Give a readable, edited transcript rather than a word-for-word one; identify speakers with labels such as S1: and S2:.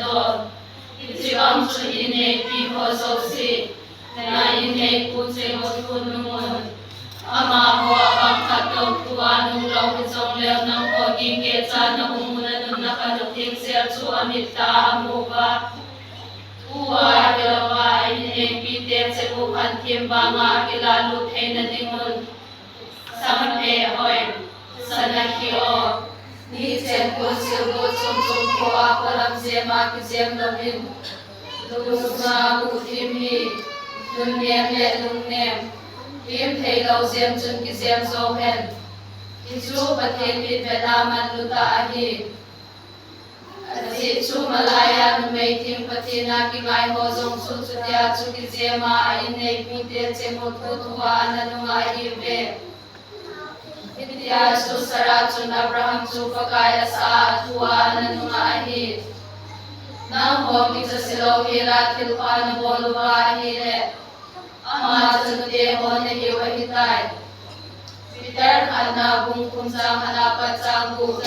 S1: do Ichiwang chu ine pi ho sosi na ine ku che ho tunumun ama ho abang kato tuanung lau hizong leo nang ho gingge cha na umuna nun nakanuting siya chu amita amuba Uwa ilawa ine pi te che bukan timbanga ilalu thena dingun Sampe hoi sanakio Ni chen ko silgo chung chung ko apalam zema ki zem lovin Lusma mutim hi Dunyem le lungnem Kim thei lau zem chun ki zem zo hen Ichu pathen bit vedaman luta ahi Ati chu malaya numei tim patina ki ngai ho zong su chutia chu ki zema a inei pite che mo thu thua ananunga hi ve Vidya chu Sara chu Abraham chu pakaya sa thua ananunga hi Nang ho ki cha silo hira thilpa na boluwa hi le Ama chu te ho ne hi wa hitai Peter khana bung kum sang hana pa chang bu